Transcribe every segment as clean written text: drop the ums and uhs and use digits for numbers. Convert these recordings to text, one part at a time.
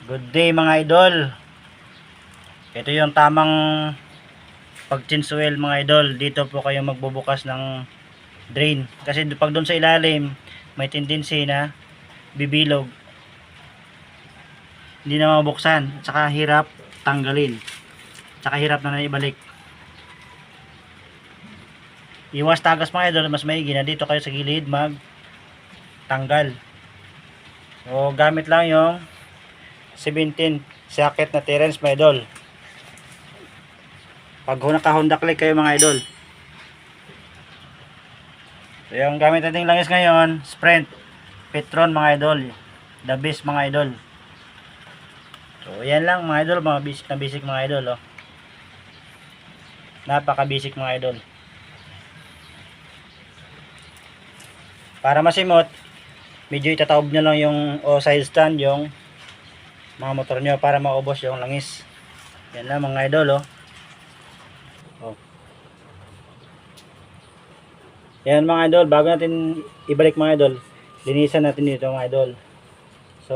Good day mga idol. Ito yung tamang pag-change oil mga idol. Dito po kayo magbubukas ng drain. Kasi pag doon sa ilalim, may tendency na bibilog. Hindi na mabuksan. Tsaka hirap tanggalin. Tsaka hirap na ibalik. Iwas tagas mga idol. Mas maigi na dito kayo sa gilid tanggal. So gamit lang yung 17 socket na Terence mga idol. Pag naka-Honda Click kayo mga idol. So yung gamit nating langis ngayon, Sprint Petron mga idol. The best mga idol. So yan lang mga idol, mga basic na basic mga idol oh. Napaka basic mga idol. Para masimot, medyo itataob nyo lang yung side stand yung mga motor nyo para maubos yung langis. Yan lang mga idol oh. Yan mga idol, bago natin ibalik mga idol, linisan natin dito mga idol. So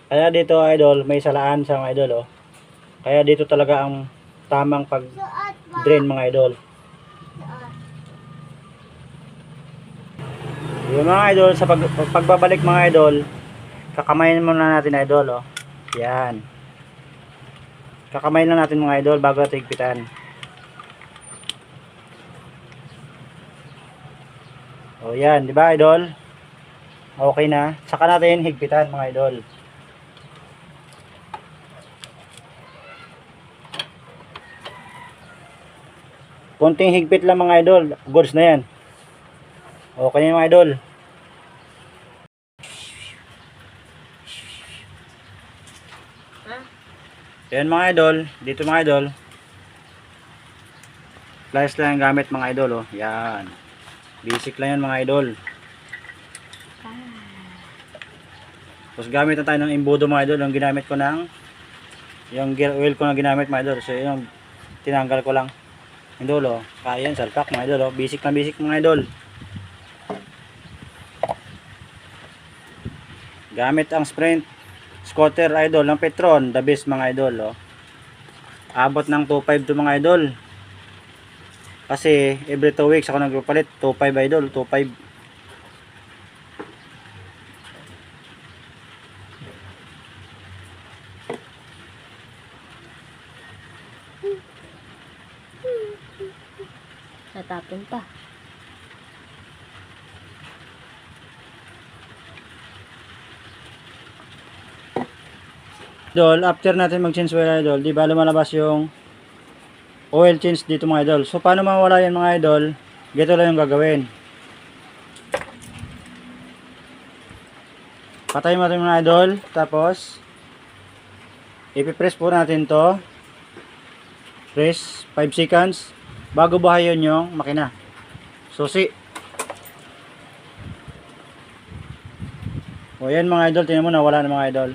kaya dito idol, may salaan sa mga idol oh. Kaya dito talaga ang tamang pag drain mga idol. Yung mga idol, sa pagbabalik mga idol, kakamayin muna natin idol oh. Yan. Kakamayin lang natin mga idol bago natin higpitan. O yan, di ba idol? Okay na. Saka natin higpitan mga idol. Konting higpit lang mga idol. Goods na yan. Okay na mga idol. Yan mga idol. Dito mga idol. Pliers lang ang gamit mga idol. Oh. Yan. Basic lang yan mga idol. Tapos gamit na tayo ng imbudo mga idol. Yung ginamit ko yung gear oil ko na ginamit mga idol. So yung tinanggal ko lang. Idol oh. Kaya yan salpak mga idol oh. Basic na basic mga idol. Gamit ang Sprint scooter idol ng Petron. The best mga idol oh. Abot ng 2.5 to mga idol. Kasi every 2 weeks ako nagpapalit. 2.5 idol, 2.5. Natapon pa. Idol, after natin mag-change oil idol, di ba lumalabas yung oil change dito mga idol. So paano mawala yan mga idol? Ganito lang yung gagawin. Patayin mo natin mga idol. Tapos ipipress po natin to. Press 5 seconds bago buhayin yung makina. Susi. O yan mga idol, tingnan mo na wala na mga idol.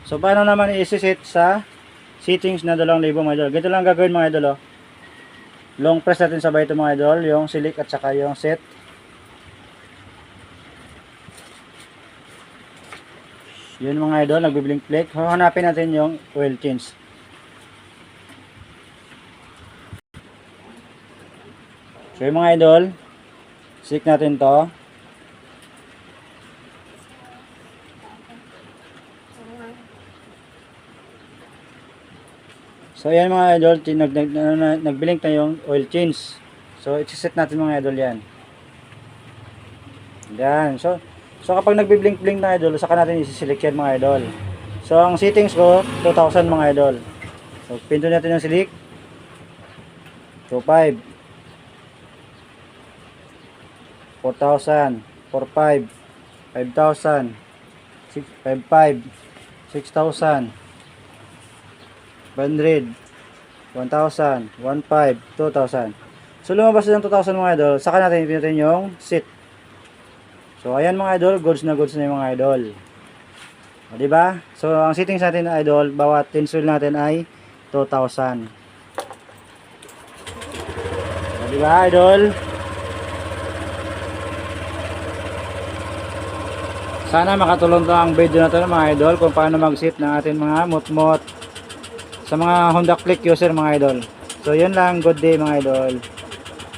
So paano naman i-set sa settings na 2,000 mga idol. Ganito lang gagawin mga idol oh. Long press natin sabay ito mga idol, yung select at saka yung set. Yun mga idol, nagbi-blink click. Hanapin natin yung oil change. So yung mga idol, select natin to. So ayan mga idol, nagblink na yung oil change. So i-set natin mga idol yan. Yan. So kapag nagbi-blink na idol, saka natin i-select yan mga idol. So ang settings ko 2,000 mga idol. So pinto natin yung select 2,500 4,000 4,500 5,000 5,500 6,000 100 1,000 1,500 2,000. So lumabas ng 2,000 mga idol. Saka natin pinutin yung set. So ayan mga idol, goods na yung mga idol. O diba? So ang settings natin na idol, bawat tinsel natin ay 2,000. O diba idol? Sana makatulong to ang video na to mga idol kung paano mag-set ng ating mga mutmut sa mga Honda Click user mga idol. So yun lang, good day mga idol.